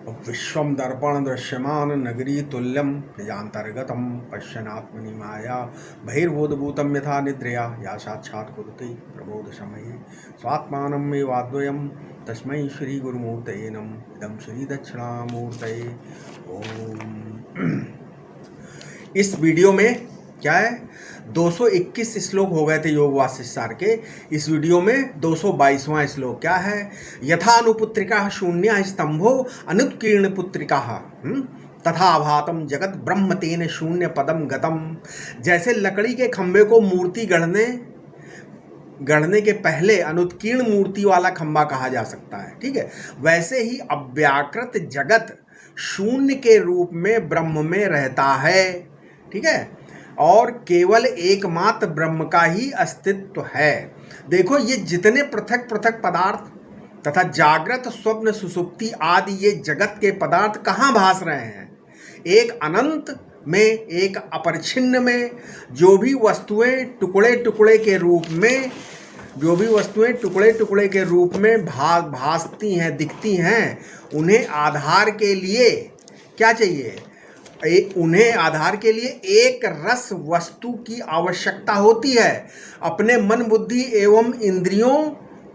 विश्वं दर्पण दृश्यमान नगरी तुल्यं निजान्तर्गतं पश्यन्नात्मनि माया बहिर्बोधभूतं यथा निद्रया या साक्षात् कुरुते प्रबोधसमये स्वात्मानमेवाद्वयं तस्मै श्रीगुरुमूर्तये नमः। इदं श्रीदक्षिणामूर्तये ओम। इस वीडियो में क्या है, 221 श्लोक हो गए थे योग वासिष्ठ सार के। इस वीडियो में 222वां श्लोक क्या है, यथा अनुपुत्रिका शून्य स्तंभो अनुत्कीर्ण पुत्रिका तथा भातम जगत ब्रह्म तेन शून्य पदम गतम। जैसे लकड़ी के खंभे को मूर्ति गढ़ने के पहले अनुत्कीर्ण मूर्ति वाला खंभा कहा जा सकता है, ठीक है। वैसे ही अव्याकृत जगत शून्य के रूप में ब्रह्म में रहता है, ठीक है, और केवल एकमात्र ब्रह्म का ही अस्तित्व है। देखो, ये जितने पृथक पृथक पदार्थ तथा जागृत स्वप्न सुसुप्ति आदि ये जगत के पदार्थ कहाँ भास रहे हैं, एक अनंत में, एक अपरिछिन्न में। जो भी वस्तुएं टुकड़े टुकड़े के रूप में भासती हैं, दिखती हैं, उन्हें आधार के लिए क्या चाहिए, उन्हें आधार के लिए एक रस वस्तु की आवश्यकता होती है। अपने मन बुद्धि एवं इंद्रियों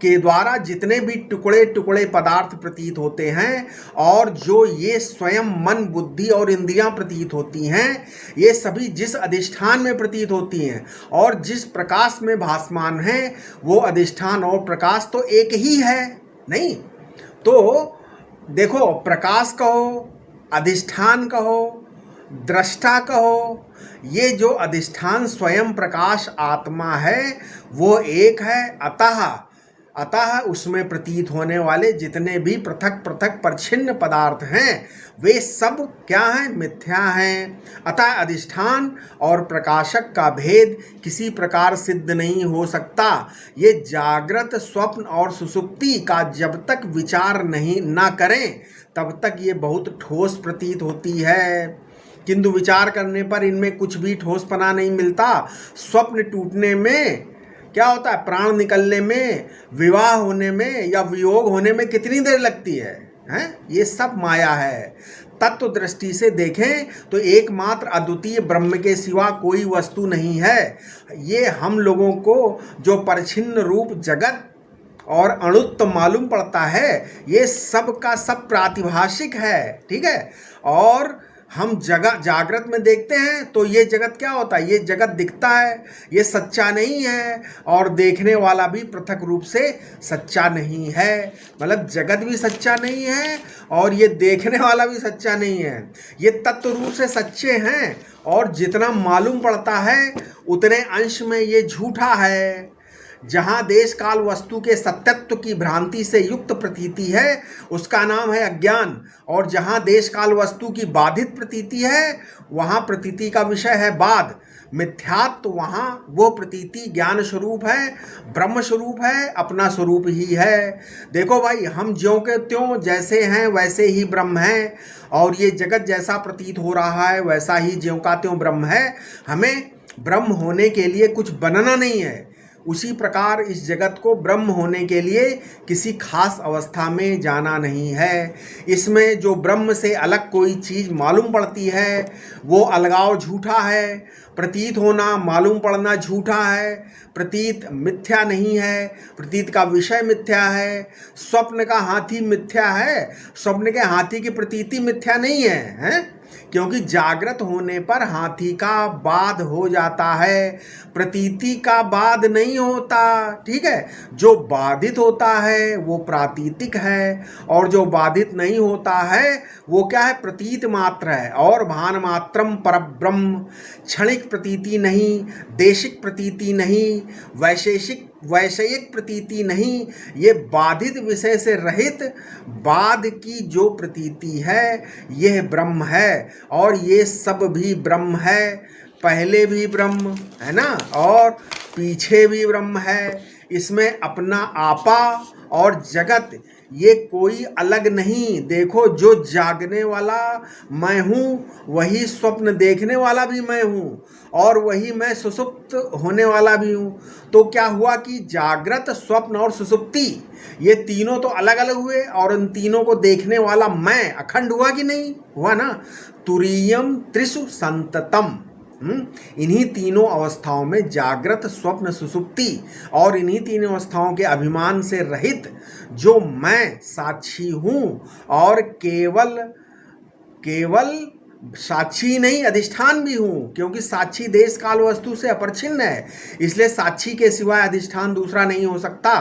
के द्वारा जितने भी टुकड़े टुकड़े पदार्थ प्रतीत होते हैं, और जो ये स्वयं मन बुद्धि और इंद्रियां प्रतीत होती हैं, ये सभी जिस अधिष्ठान में प्रतीत होती हैं और जिस प्रकाश में भासमान है, वो अधिष्ठान और प्रकाश तो एक ही है, नहीं? तो देखो, प्रकाश कहो, अधिष्ठान कहो, दृष्टा कहो, ये जो अधिष्ठान स्वयं प्रकाश आत्मा है वो एक है। अतः उसमें प्रतीत होने वाले जितने भी पृथक पृथक परिच्छिन्न पदार्थ हैं वे सब क्या हैं, मिथ्या हैं। अतः अधिष्ठान और प्रकाशक का भेद किसी प्रकार सिद्ध नहीं हो सकता। ये जागृत स्वप्न और सुषुप्ति का जब तक विचार ना करें तब तक ये बहुत ठोस प्रतीत होती है, किंतु विचार करने पर इनमें कुछ भी ठोसपना नहीं मिलता। स्वप्न टूटने में क्या होता है, प्राण निकलने में, विवाह होने में या वियोग होने में कितनी देर लगती है, हैं? ये सब माया है। तत्व दृष्टि से देखें तो एकमात्र अद्वितीय ब्रह्म के सिवा कोई वस्तु नहीं है। ये हम लोगों को जो परिच्छिन्न रूप जगत और अणुत्व मालूम पड़ता है, ये सब का सब प्रातिभाषिक है, ठीक है। और हम जागृत में देखते हैं तो ये जगत क्या होता है, ये जगत दिखता है, ये सच्चा नहीं है, और देखने वाला भी पृथक रूप से सच्चा नहीं है। मतलब जगत भी सच्चा नहीं है और ये देखने वाला भी सच्चा नहीं है। ये तत्व रूप से सच्चे हैं, और जितना मालूम पड़ता है उतने अंश में ये झूठा है। जहाँ देश काल वस्तु के सत्यत्व की भ्रांति से युक्त प्रतीति है उसका नाम है अज्ञान, और जहाँ देश काल वस्तु की बाधित प्रतीति है वहाँ प्रतीति का विषय है बाध, मिथ्यात्व। वहाँ वो प्रतीति ज्ञान स्वरूप है, ब्रह्म स्वरूप है, अपना स्वरूप ही है। देखो भाई, हम ज्यों के त्यों जैसे हैं वैसे ही ब्रह्म हैं, और ये जगत जैसा प्रतीत हो रहा है वैसा ही ज्यों का त्यों ब्रह्म है। हमें ब्रह्म होने के लिए कुछ बनना नहीं है। उसी प्रकार इस जगत को ब्रह्म होने के लिए किसी खास अवस्था में जाना नहीं है। इसमें जो ब्रह्म से अलग कोई चीज़ मालूम पड़ती है वो अलगाव झूठा है, प्रतीत होना मालूम पड़ना झूठा है, प्रतीत मिथ्या नहीं है, प्रतीत का विषय मिथ्या है। स्वप्न का हाथी मिथ्या है, स्वप्न के हाथी की प्रतीति मिथ्या नहीं है, हैं? क्योंकि जागृत होने पर हाथी का बाध हो जाता है, प्रतीति का बाध नहीं होता, ठीक है। जो बाधित होता है वो प्रातीतिक है, और जो बाधित नहीं होता है वो क्या है, प्रतीत मात्र है। और भान मात्रम परब्रह्म, क्षणिक प्रतीति नहीं, देशिक प्रतीति नहीं, वैषयिक प्रतीति नहीं, ये बाधित विषय से रहित बाध की जो प्रतीति है यह ब्रह्म है, और ये सब भी ब्रह्म है। पहले भी ब्रह्म है ना, और पीछे भी ब्रह्म है। इसमें अपना आपा और जगत ये कोई अलग नहीं। देखो, जो जागने वाला मैं हूँ वही स्वप्न देखने वाला भी मैं हूँ, और वही मैं सुषुप्त होने वाला भी हूँ। तो क्या हुआ कि जागृत, स्वप्न और सुषुप्ति ये तीनों तो अलग अलग हुए, और इन तीनों को देखने वाला मैं अखंड हुआ कि नहीं हुआ ना। तुरीयम त्रिषु संततम। इन्हीं तीनों अवस्थाओं में, जागृत, स्वप्न, सुषुप्ति, और इन्हीं तीनों अवस्थाओं के अभिमान से रहित जो मैं साक्षी हूँ, और केवल केवल साक्षी नहीं, अधिष्ठान भी हूँ, क्योंकि साक्षी देश काल वस्तु से अपरिच्छिन्न है। इसलिए साक्षी के सिवाय अधिष्ठान दूसरा नहीं हो सकता,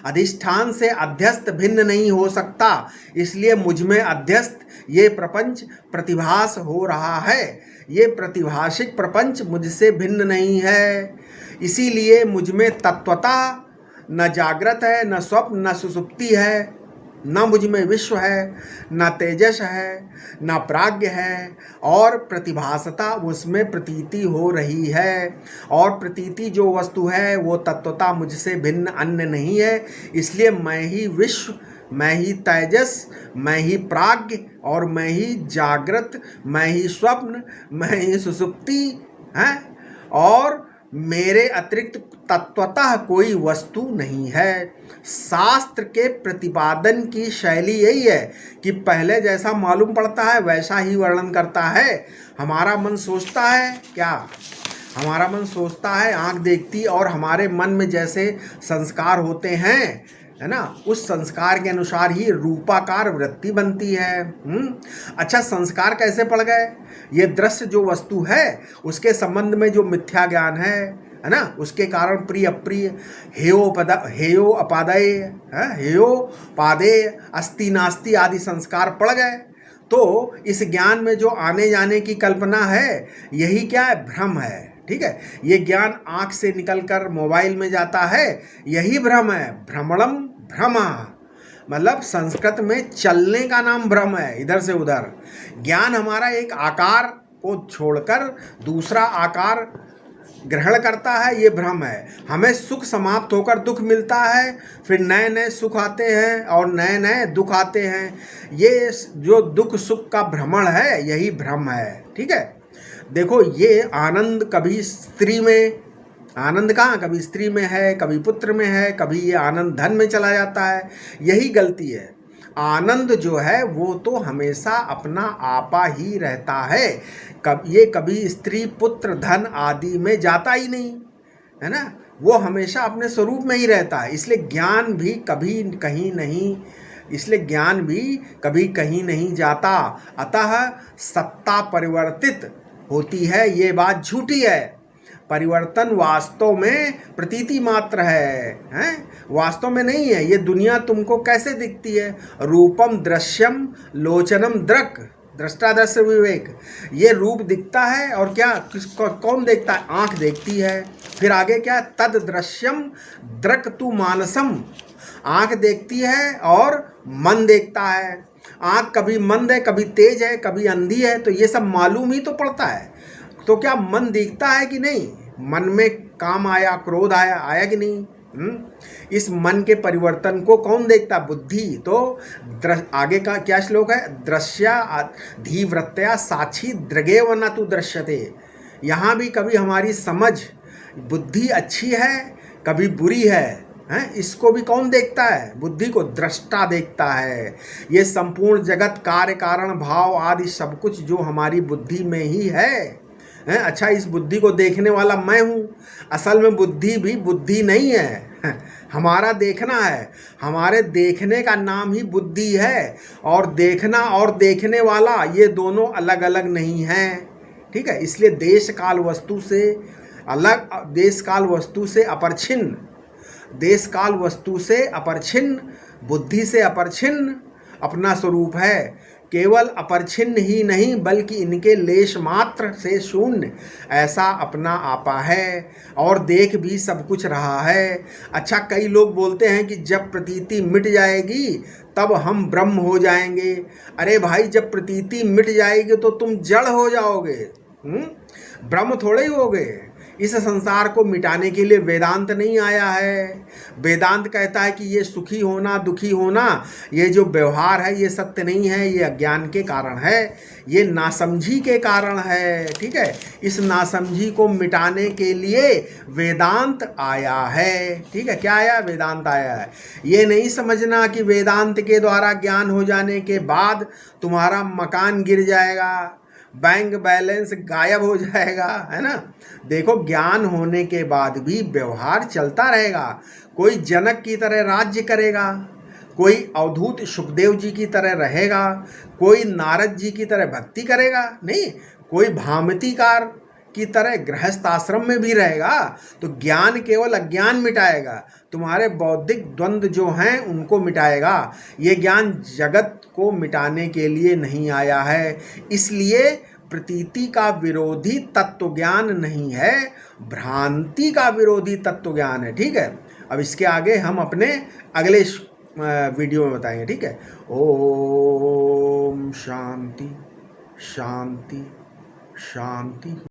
अधिष्ठान से अध्यस्त भिन्न नहीं हो सकता। इसलिए मुझ में अध्यस्त ये प्रपंच प्रतिभास हो रहा है। ये प्रतिभाषिक प्रपंच मुझसे भिन्न नहीं है। इसीलिए मुझ में तत्वता न जागृत है, न स्वप्न, न सुषुप्ति है, न मुझ में विश्व है, न तेजस है, न प्राज्ञ है, और प्रतिभासता उसमें प्रतीति हो रही है। और प्रतीति जो वस्तु है वो तत्वता मुझसे भिन्न अन्य नहीं है। इसलिए मैं ही विश्व, मैं ही तेजस, मैं ही प्राज्ञ, और मैं ही जागृत, मैं ही स्वप्न, मैं ही सुषुप्ति है, और मेरे अतिरिक्त तत्वतः कोई वस्तु नहीं है। शास्त्र के प्रतिपादन की शैली यही है कि पहले जैसा मालूम पड़ता है वैसा ही वर्णन करता है। हमारा मन सोचता है क्या? हमारा मन सोचता है, आँख देखती, और हमारे मन में जैसे संस्कार होते हैं, है ना, उस संस्कार के अनुसार ही रूपाकार वृत्ति बनती है। अच्छा, संस्कार कैसे पड़ गए? ये दृश्य जो वस्तु है उसके संबंध में जो मिथ्या ज्ञान है ना, उसके कारण प्रिय अप्रिय, हेयो अपादेय, हेयो पादेय, अस्ति नास्ति आदि संस्कार पड़ गए। तो इस ज्ञान में जो आने जाने की कल्पना है, यही क्या है? भ्रम है। ठीक है, ये ज्ञान आँख से निकलकर मोबाइल में जाता है, यही भ्रम है। भ्रमणम भ्रमा, मतलब संस्कृत में चलने का नाम भ्रम है, इधर से उधर। ज्ञान हमारा एक आकार को छोड़कर दूसरा आकार ग्रहण करता है, ये भ्रम है। हमें सुख समाप्त होकर दुख मिलता है, फिर नए नए सुख आते हैं और नए नए दुख आते हैं। ये जो दुख सुख का भ्रमण है, यही भ्रम है। ठीक है, देखो, ये आनंद कभी स्त्री में, आनंद कहाँ, कभी स्त्री में है, कभी पुत्र में है, कभी ये आनंद धन में चला जाता है। यही गलती है। आनंद जो है वो तो हमेशा अपना आपा ही रहता है। ये कभी स्त्री, पुत्र, धन आदि में जाता ही नहीं, है ना, वो हमेशा अपने स्वरूप में ही रहता है। इसलिए ज्ञान भी कभी कहीं नहीं जाता। अतः सत्ता परिवर्तित होती है, ये बात झूठी है। परिवर्तन वास्तव में प्रतीति मात्र है, वास्तव में नहीं है। ये दुनिया तुमको कैसे दिखती है? रूपम दृश्यम लोचनम दृक्, दृष्टा दृश्य विवेक। ये रूप दिखता है, और क्या कौन देखता है? आँख देखती है। फिर आगे क्या? तद दृश्यम दृक् तु मानसम। आँख देखती है और मन देखता है। आँख कभी मंद है, कभी तेज है, कभी अंधी है, तो ये सब मालूम ही तो पड़ता है। तो क्या मन दिखता है कि नहीं? मन में काम आया, क्रोध आया कि नहीं? इस मन के परिवर्तन को कौन देखता? बुद्धि। तो आगे का क्या श्लोक है? दृश्या धीवृत्तया साक्षी दृगेव न तु दृश्यते। यहाँ भी कभी हमारी समझ, बुद्धि अच्छी है, कभी बुरी है, इसको भी कौन देखता है? बुद्धि को दृष्टा देखता है। ये संपूर्ण जगत, कार्य, कारण, भाव आदि सब कुछ जो हमारी बुद्धि में ही है। अच्छा, इस बुद्धि को देखने वाला मैं हूँ। असल में बुद्धि भी बुद्धि नहीं है, हमारा देखना है। हमारे देखने का नाम ही बुद्धि है, और देखना और देखने वाला ये दोनों अलग अलग नहीं हैं। ठीक है, इसलिए देश काल वस्तु से अलग, देश काल वस्तु से अपरिच्छिन्न, देश काल वस्तु से अपरिच्छिन्न, बुद्धि से अपरिच्छिन्न अपना स्वरूप है। केवल अपरिच्छिन्न ही नहीं, बल्कि इनके लेश मात्र से शून्य ऐसा अपना आपा है, और देख भी सब कुछ रहा है। अच्छा, कई लोग बोलते हैं कि जब प्रतीति मिट जाएगी तब हम ब्रह्म हो जाएंगे। अरे भाई, जब प्रतीति मिट जाएगी तो तुम जड़ हो जाओगे, ब्रह्म थोड़े ही होगे। इस संसार को मिटाने के लिए वेदांत नहीं आया है। वेदांत कहता है कि ये सुखी होना दुखी होना, ये जो व्यवहार है ये सत्य नहीं है, ये अज्ञान के कारण है, ये नासमझी के कारण है। ठीक है, इस नासमझी को मिटाने के लिए वेदांत आया है। ठीक है, क्या आया? वेदांत आया है। ये नहीं समझना कि वेदांत के द्वारा ज्ञान हो जाने के बाद तुम्हारा मकान गिर जाएगा, बैंक बैलेंस गायब हो जाएगा, है ना। देखो, ज्ञान होने के बाद भी व्यवहार चलता रहेगा। कोई जनक की तरह राज्य करेगा, कोई अवधूत सुखदेव जी की तरह रहेगा, कोई नारद जी की तरह भक्ति करेगा नहीं, कोई भामतीकार की तरह गृहस्थ आश्रम में भी रहेगा। तो ज्ञान केवल अज्ञान मिटाएगा, तुम्हारे बौद्धिक द्वंद्व जो हैं उनको मिटाएगा। ये ज्ञान जगत को मिटाने के लिए नहीं आया है। इसलिए प्रतीति का विरोधी तत्व ज्ञान नहीं है, भ्रांति का विरोधी तत्व ज्ञान है। ठीक है, अब इसके आगे हम अपने अगले वीडियो में बताएंगे। ठीक है, ओम शांति शांति शांति।